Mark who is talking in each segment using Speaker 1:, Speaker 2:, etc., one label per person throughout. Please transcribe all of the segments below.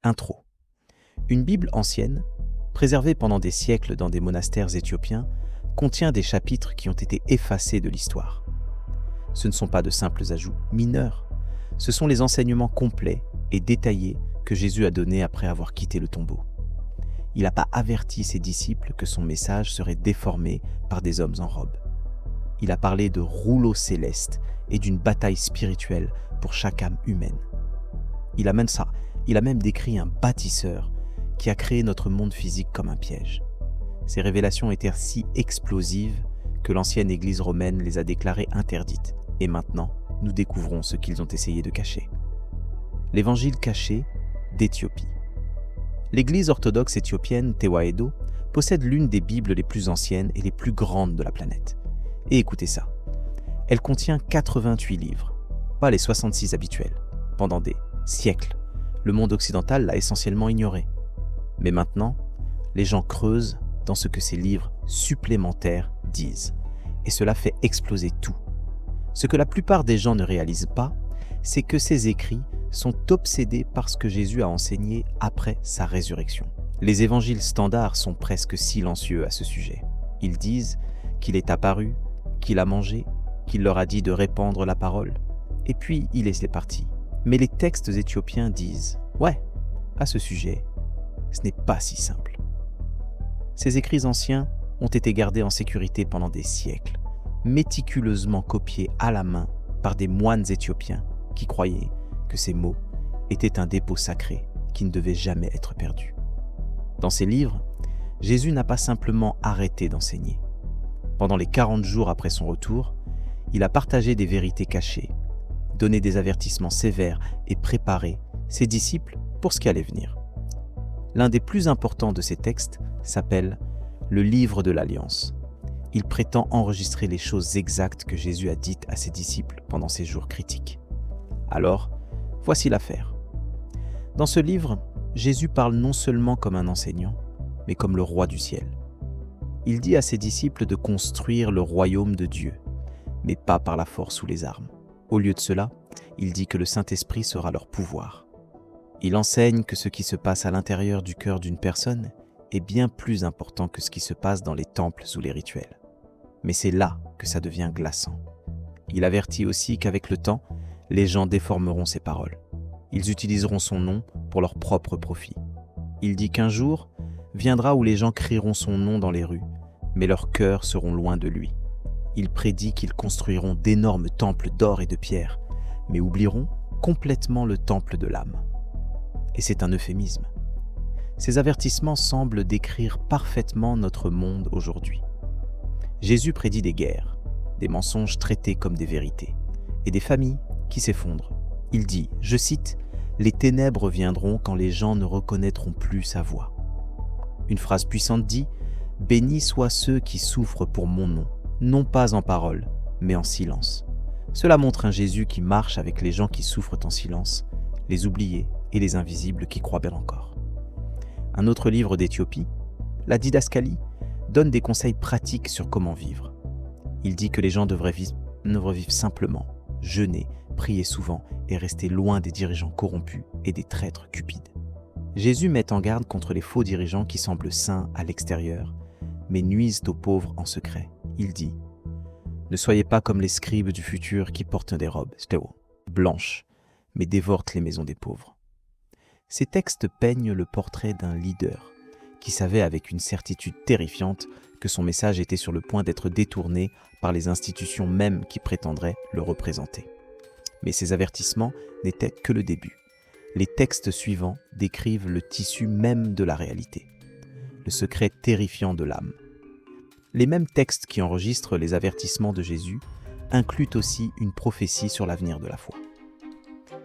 Speaker 1: Intro. Une Bible ancienne, préservée pendant des siècles dans des monastères éthiopiens, contient des chapitres qui ont été effacés de l'histoire. Ce ne sont pas de simples ajouts mineurs, ce sont les enseignements complets et détaillés que Jésus a donnés après avoir quitté le tombeau. Il n'a pas averti ses disciples que son message serait déformé par des hommes en robe. Il a parlé de rouleaux célestes et d'une bataille spirituelle pour chaque âme humaine. Il a même décrit un bâtisseur qui a créé notre monde physique comme un piège. Ces révélations étaient si explosives que l'ancienne Église romaine les a déclarées interdites. Et maintenant, nous découvrons ce qu'ils ont essayé de cacher. L'Évangile caché d'Éthiopie. L'Église orthodoxe éthiopienne Tewahedo possède l'une des Bibles les plus anciennes et les plus grandes de la planète. Et écoutez ça, elle contient 88 livres, pas les 66 habituels. Pendant des siècles, le monde occidental l'a essentiellement ignoré. Mais maintenant, les gens creusent dans ce que ces livres supplémentaires disent. Et cela fait exploser tout. Ce que la plupart des gens ne réalisent pas, c'est que ces écrits sont obsédés par ce que Jésus a enseigné après sa résurrection. Les évangiles standards sont presque silencieux à ce sujet. Ils disent qu'il est apparu, qu'il a mangé, qu'il leur a dit de répandre la parole, et puis il est parti. Mais les textes éthiopiens disent « Ouais, à ce sujet, ce n'est pas si simple. » Ces écrits anciens ont été gardés en sécurité pendant des siècles, méticuleusement copiés à la main par des moines éthiopiens qui croyaient que ces mots étaient un dépôt sacré qui ne devait jamais être perdu. Dans ces livres, Jésus n'a pas simplement arrêté d'enseigner. Pendant les 40 jours après son retour, il a partagé des vérités cachées, donné des avertissements sévères et préparé ses disciples pour ce qui allait venir. L'un des plus importants de ces textes s'appelle « Le livre de l'Alliance ». Il prétend enregistrer les choses exactes que Jésus a dites à ses disciples pendant ces jours critiques. Alors, voici l'affaire. Dans ce livre, Jésus parle non seulement comme un enseignant, mais comme le roi du ciel. Il dit à ses disciples de construire le royaume de Dieu, mais pas par la force ou les armes. Au lieu de cela, il dit que le Saint-Esprit sera leur pouvoir. Il enseigne que ce qui se passe à l'intérieur du cœur d'une personne est bien plus important que ce qui se passe dans les temples ou les rituels. Mais c'est là que ça devient glaçant. Il avertit aussi qu'avec le temps, les gens déformeront ses paroles. Ils utiliseront son nom pour leur propre profit. Il dit qu'un jour viendra où les gens crieront son nom dans les rues, mais leurs cœurs seront loin de lui. Il prédit qu'ils construiront d'énormes temples d'or et de pierre, mais oublieront complètement le temple de l'âme. Et c'est un euphémisme. Ces avertissements semblent décrire parfaitement notre monde aujourd'hui. Jésus prédit des guerres, des mensonges traités comme des vérités, et des familles qui s'effondrent. Il dit, je cite, « Les ténèbres viendront quand les gens ne reconnaîtront plus sa voix. » Une phrase puissante dit, « Bénis soient ceux qui souffrent pour mon nom, non pas en parole, mais en silence. » Cela montre un Jésus qui marche avec les gens qui souffrent en silence, les oubliés et les invisibles qui croient bien encore. Un autre livre d'Éthiopie, la Didascalie, donne des conseils pratiques sur comment vivre. Il dit que les gens devraient vivre simplement, jeûner, prier souvent et rester loin des dirigeants corrompus et des traîtres cupides. Jésus met en garde contre les faux dirigeants qui semblent saints à l'extérieur, mais nuisent aux pauvres en secret. Il dit « Ne soyez pas comme les scribes du futur qui portent des robes blanches, mais dévorent les maisons des pauvres. » Ces textes peignent le portrait d'un leader qui savait avec une certitude terrifiante que son message était sur le point d'être détourné par les institutions mêmes qui prétendraient le représenter. Mais ces avertissements n'étaient que le début. Les textes suivants décrivent le tissu même de la réalité, le secret terrifiant de l'âme. Les mêmes textes qui enregistrent les avertissements de Jésus incluent aussi une prophétie sur l'avenir de la foi.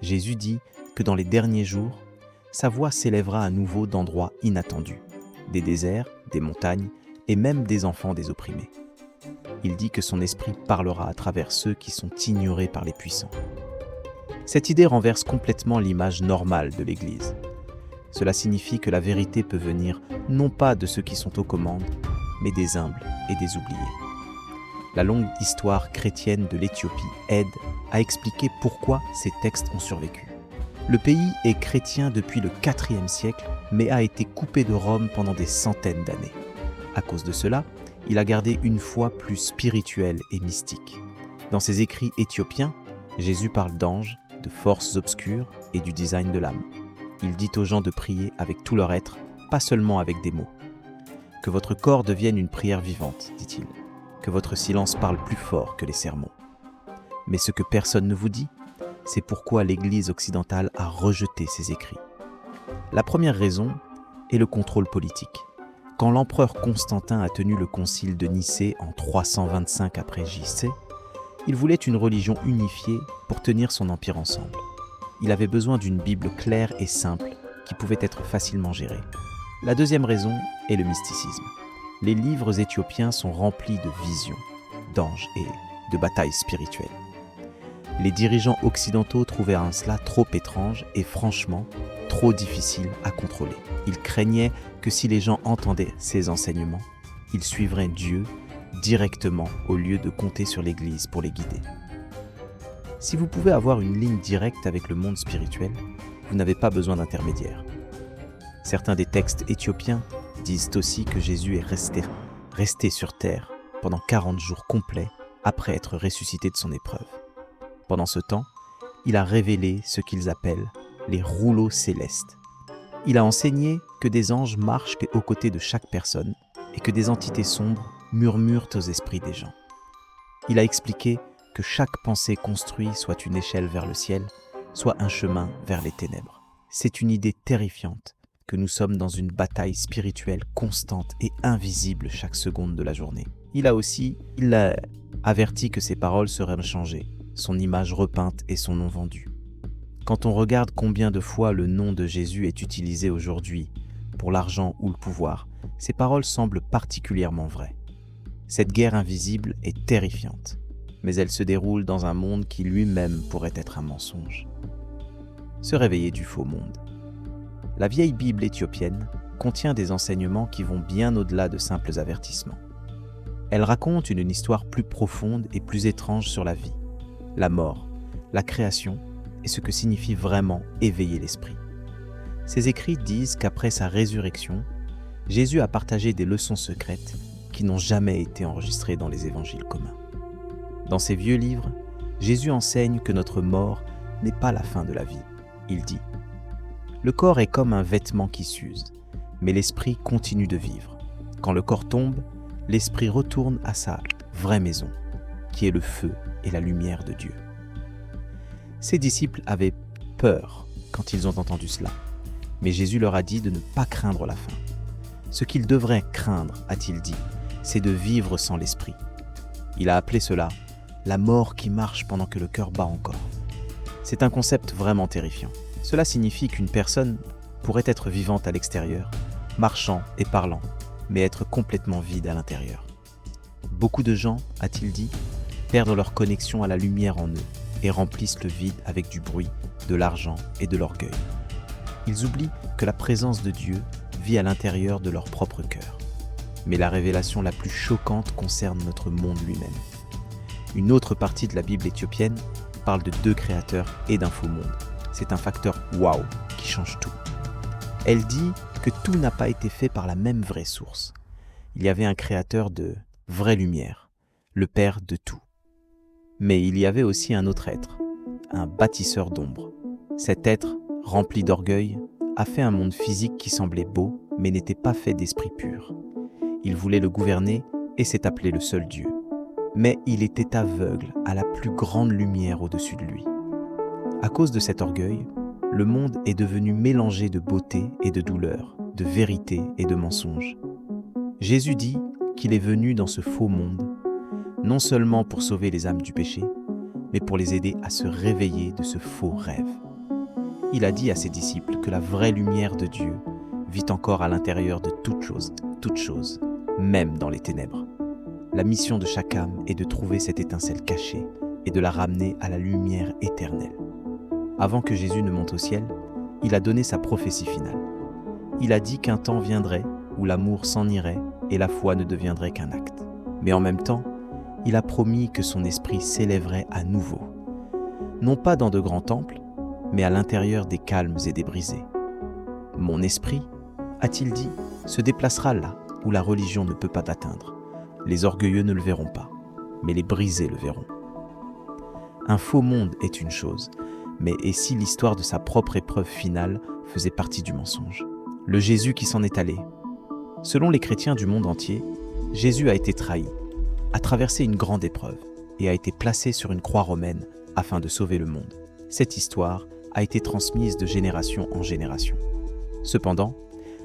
Speaker 1: Jésus dit que dans les derniers jours, sa voix s'élèvera à nouveau d'endroits inattendus, des déserts, des montagnes et même des enfants des opprimés. Il dit que son esprit parlera à travers ceux qui sont ignorés par les puissants. Cette idée renverse complètement l'image normale de l'Église. Cela signifie que la vérité peut venir non pas de ceux qui sont aux commandes, mais des humbles et des oubliés. La longue histoire chrétienne de l'Éthiopie aide à expliquer pourquoi ces textes ont survécu. Le pays est chrétien depuis le IVe siècle, mais a été coupé de Rome pendant des centaines d'années. À cause de cela, il a gardé une foi plus spirituelle et mystique. Dans ses écrits éthiopiens, Jésus parle d'anges, de forces obscures et du design de l'âme. Il dit aux gens de prier avec tout leur être, pas seulement avec des mots. Que votre corps devienne une prière vivante, dit-il. Que votre silence parle plus fort que les sermons. Mais ce que personne ne vous dit, c'est pourquoi l'Église occidentale a rejeté ces écrits. La première raison est le contrôle politique. Quand l'empereur Constantin a tenu le concile de Nicée en 325 après J.C., il voulait une religion unifiée pour tenir son empire ensemble. Il avait besoin d'une Bible claire et simple qui pouvait être facilement gérée. La deuxième raison est le mysticisme. Les livres éthiopiens sont remplis de visions, d'anges et de batailles spirituelles. Les dirigeants occidentaux trouvaient cela trop étrange et franchement trop difficile à contrôler. Ils craignaient que si les gens entendaient ces enseignements, ils suivraient Dieu directement au lieu de compter sur l'Église pour les guider. Si vous pouvez avoir une ligne directe avec le monde spirituel, vous n'avez pas besoin d'intermédiaire. Certains des textes éthiopiens disent aussi que Jésus est resté sur terre pendant 40 jours complets après être ressuscité de son épreuve. Pendant ce temps, il a révélé ce qu'ils appellent les rouleaux célestes. Il a enseigné que des anges marchent aux côtés de chaque personne et que des entités sombres murmurent aux esprits des gens. Il a expliqué que chaque pensée construite soit une échelle vers le ciel, soit un chemin vers les ténèbres. C'est une idée terrifiante que nous sommes dans une bataille spirituelle constante et invisible chaque seconde de la journée. Il a averti que ses paroles seraient changées, son image repeinte et son nom vendu. Quand on regarde combien de fois le nom de Jésus est utilisé aujourd'hui pour l'argent ou le pouvoir, ces paroles semblent particulièrement vraies. Cette guerre invisible est terrifiante, mais elle se déroule dans un monde qui lui-même pourrait être un mensonge. Se réveiller du faux monde. La vieille Bible éthiopienne contient des enseignements qui vont bien au-delà de simples avertissements. Elle raconte une histoire plus profonde et plus étrange sur la vie, la mort, la création et ce que signifie vraiment éveiller l'esprit. Ces écrits disent qu'après sa résurrection, Jésus a partagé des leçons secrètes qui n'ont jamais été enregistrées dans les évangiles communs. Dans ces vieux livres, Jésus enseigne que notre mort n'est pas la fin de la vie. Il dit « Le corps est comme un vêtement qui s'use, mais l'esprit continue de vivre. Quand le corps tombe, l'esprit retourne à sa vraie maison, qui est le feu et la lumière de Dieu. » Ses disciples avaient peur quand ils ont entendu cela, mais Jésus leur a dit de ne pas craindre la fin. Ce qu'ils devraient craindre, a-t-il dit, c'est de vivre sans l'esprit. Il a appelé cela la mort qui marche pendant que le cœur bat encore. C'est un concept vraiment terrifiant. Cela signifie qu'une personne pourrait être vivante à l'extérieur, marchant et parlant, mais être complètement vide à l'intérieur. Beaucoup de gens, a-t-il dit, perdent leur connexion à la lumière en eux et remplissent le vide avec du bruit, de l'argent et de l'orgueil. Ils oublient que la présence de Dieu vit à l'intérieur de leur propre cœur. Mais la révélation la plus choquante concerne notre monde lui-même. Une autre partie de la Bible éthiopienne parle de 2 créateurs et d'un faux monde. C'est un facteur waouh qui change tout. Elle dit que tout n'a pas été fait par la même vraie source. Il y avait un créateur de vraie lumière, le Père de tout. Mais il y avait aussi un autre être, un bâtisseur d'ombre. Cet être, rempli d'orgueil, a fait un monde physique qui semblait beau, mais n'était pas fait d'esprit pur. Il voulait le gouverner et s'est appelé le seul Dieu. Mais il était aveugle à la plus grande lumière au-dessus de lui. À cause de cet orgueil, le monde est devenu mélangé de beauté et de douleur, de vérité et de mensonge. Jésus dit qu'il est venu dans ce faux monde, non seulement pour sauver les âmes du péché, mais pour les aider à se réveiller de ce faux rêve. Il a dit à ses disciples que la vraie lumière de Dieu vit encore à l'intérieur de toute chose, même dans les ténèbres. La mission de chaque âme est de trouver cette étincelle cachée et de la ramener à la lumière éternelle. Avant que Jésus ne monte au ciel, il a donné sa prophétie finale. Il a dit qu'un temps viendrait où l'amour s'en irait et la foi ne deviendrait qu'un acte. Mais en même temps, il a promis que son esprit s'élèverait à nouveau. Non pas dans de grands temples, mais à l'intérieur des calmes et des brisés. Mon esprit, a-t-il dit, se déplacera là où la religion ne peut pas l'atteindre. Les orgueilleux ne le verront pas, mais les brisés le verront. Un faux monde est une chose, mais et si l'histoire de sa propre épreuve finale faisait partie du mensonge? Le Jésus qui s'en est allé. Selon les chrétiens du monde entier, Jésus a été trahi, a traversé une grande épreuve et a été placé sur une croix romaine afin de sauver le monde. Cette histoire a été transmise de génération en génération. Cependant,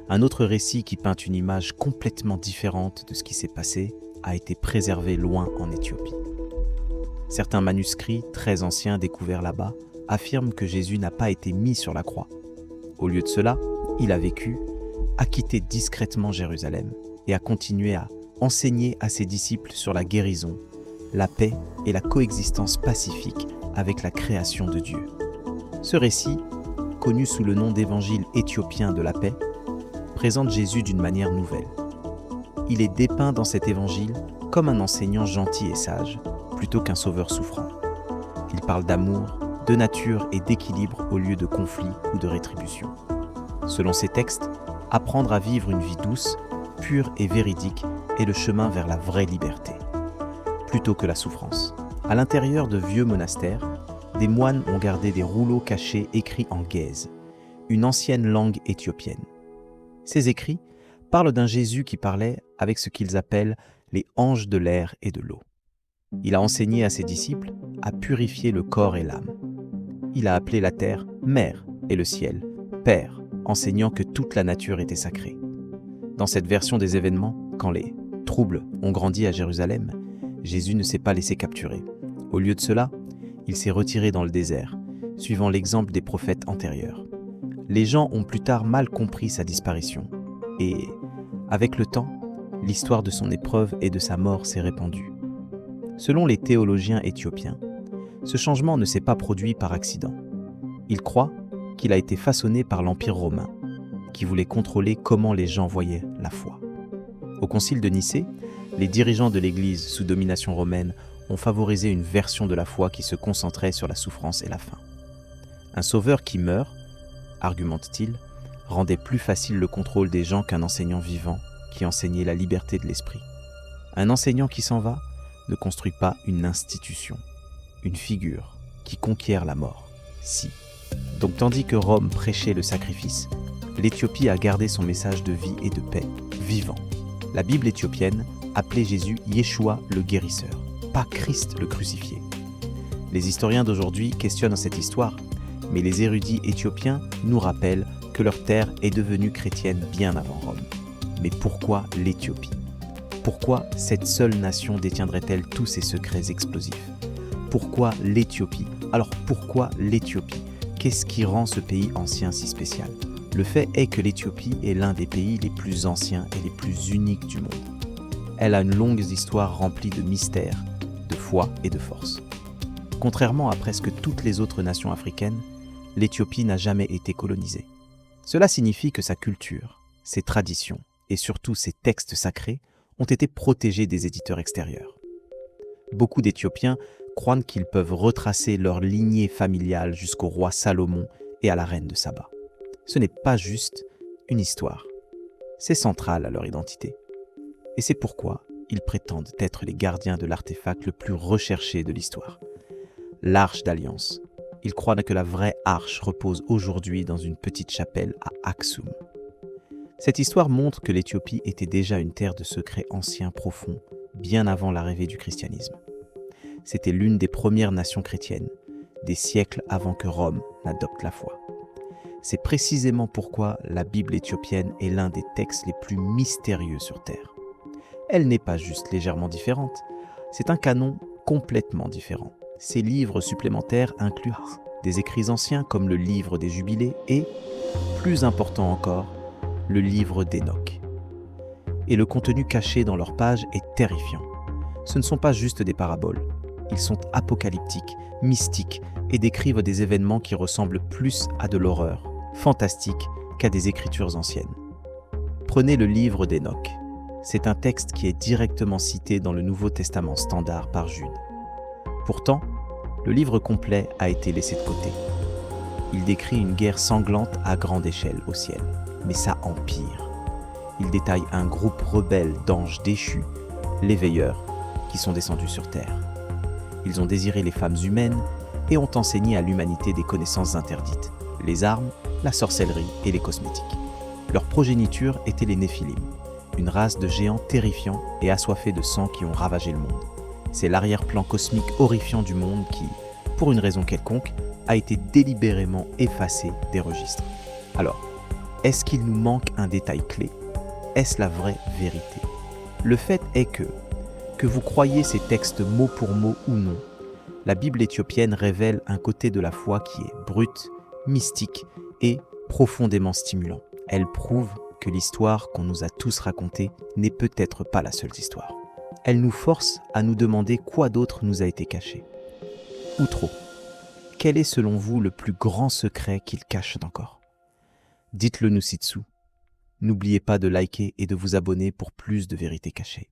Speaker 1: un autre récit qui peint une image complètement différente de ce qui s'est passé a été préservé loin en Éthiopie. Certains manuscrits très anciens découverts là-bas affirment que Jésus n'a pas été mis sur la croix. Au lieu de cela, il a vécu, a quitté discrètement Jérusalem et a continué à enseigner à ses disciples sur la guérison, la paix et la coexistence pacifique avec la création de Dieu. Ce récit, connu sous le nom d'évangile éthiopien de la paix, présente Jésus d'une manière nouvelle. Il est dépeint dans cet évangile comme un enseignant gentil et sage, plutôt qu'un sauveur souffrant. Il parle d'amour, de nature et d'équilibre au lieu de conflit ou de rétribution. Selon ces textes, apprendre à vivre une vie douce, pure et véridique est le chemin vers la vraie liberté, plutôt que la souffrance. À l'intérieur de vieux monastères, des moines ont gardé des rouleaux cachés écrits en guèze, une ancienne langue éthiopienne. Ces écrits parlent d'un Jésus qui parlait avec ce qu'ils appellent les anges de l'air et de l'eau. Il a enseigné à ses disciples à purifier le corps et l'âme. Il a appelé la terre mère et le ciel père, enseignant que toute la nature était sacrée. Dans cette version des événements, quand les troubles ont grandi à Jérusalem, Jésus ne s'est pas laissé capturer. Au lieu de cela, il s'est retiré dans le désert, suivant l'exemple des prophètes antérieurs. Les gens ont plus tard mal compris sa disparition, et, avec le temps, l'histoire de son épreuve et de sa mort s'est répandue. Selon les théologiens éthiopiens, ce changement ne s'est pas produit par accident. Ils croient qu'il a été façonné par l'Empire romain, qui voulait contrôler comment les gens voyaient la foi. Au concile de Nicée, les dirigeants de l'Église sous domination romaine ont favorisé une version de la foi qui se concentrait sur la souffrance et la faim. Un sauveur qui meurt, argumente-t-il, rendait plus facile le contrôle des gens qu'un enseignant vivant qui enseignait la liberté de l'esprit. Un enseignant qui s'en va ne construit pas une institution, une figure qui conquiert la mort. Si. Donc tandis que Rome prêchait le sacrifice, l'Éthiopie a gardé son message de vie et de paix, vivant. La Bible éthiopienne appelait Jésus Yeshua le guérisseur, pas Christ le crucifié. Les historiens d'aujourd'hui questionnent cette histoire, mais les érudits éthiopiens nous rappellent que leur terre est devenue chrétienne bien avant Rome. Mais pourquoi l'Éthiopie? Pourquoi cette seule nation détiendrait-elle tous ces secrets explosifs? Pourquoi l'Éthiopie? Alors pourquoi l'Éthiopie? Qu'est-ce qui rend ce pays ancien si spécial? Le fait est que l'Éthiopie est l'un des pays les plus anciens et les plus uniques du monde. Elle a une longue histoire remplie de mystères, de foi et de force. Contrairement à presque toutes les autres nations africaines, l'Éthiopie n'a jamais été colonisée. Cela signifie que sa culture, ses traditions et surtout ses textes sacrés ont été protégés des éditeurs extérieurs. Beaucoup d'Éthiopiens croient qu'ils peuvent retracer leur lignée familiale jusqu'au roi Salomon et à la reine de Saba. Ce n'est pas juste une histoire, c'est central à leur identité. Et c'est pourquoi ils prétendent être les gardiens de l'artefact le plus recherché de l'histoire, l'Arche d'Alliance. Ils croient que la vraie arche repose aujourd'hui dans une petite chapelle à Aksum. Cette histoire montre que l'Éthiopie était déjà une terre de secrets anciens profonds, bien avant l'arrivée du christianisme. C'était l'une des premières nations chrétiennes, des siècles avant que Rome n'adopte la foi. C'est précisément pourquoi la Bible éthiopienne est l'un des textes les plus mystérieux sur Terre. Elle n'est pas juste légèrement différente, c'est un canon complètement différent. Ces livres supplémentaires incluent des écrits anciens comme le livre des Jubilés et, plus important encore, le livre d'Enoch. Et le contenu caché dans leurs pages est terrifiant. Ce ne sont pas juste des paraboles, ils sont apocalyptiques, mystiques et décrivent des événements qui ressemblent plus à de l'horreur, fantastique, qu'à des écritures anciennes. Prenez le livre d'Enoch. C'est un texte qui est directement cité dans le Nouveau Testament standard par Jude. Pourtant, le livre complet a été laissé de côté. Il décrit une guerre sanglante à grande échelle au ciel, mais ça empire. Il détaille un groupe rebelle d'anges déchus, les veilleurs, qui sont descendus sur terre. Ils ont désiré les femmes humaines et ont enseigné à l'humanité des connaissances interdites, les armes, la sorcellerie et les cosmétiques. Leur progéniture était les Néphilim, une race de géants terrifiants et assoiffés de sang qui ont ravagé le monde. C'est l'arrière-plan cosmique horrifiant du monde qui, pour une raison quelconque, a été délibérément effacé des registres. Alors, est-ce qu'il nous manque un détail clé ? Est-ce la vraie vérité ? Le fait est que vous croyez ces textes mot pour mot ou non, la Bible éthiopienne révèle un côté de la foi qui est brut, mystique et profondément stimulant. Elle prouve que l'histoire qu'on nous a tous racontée n'est peut-être pas la seule histoire. Elle nous force à nous demander quoi d'autre nous a été caché. Ou trop. Quel est selon vous le plus grand secret qu'il cache encore ? Dites-le nous ci-dessous. N'oubliez pas de liker et de vous abonner pour plus de vérités cachées.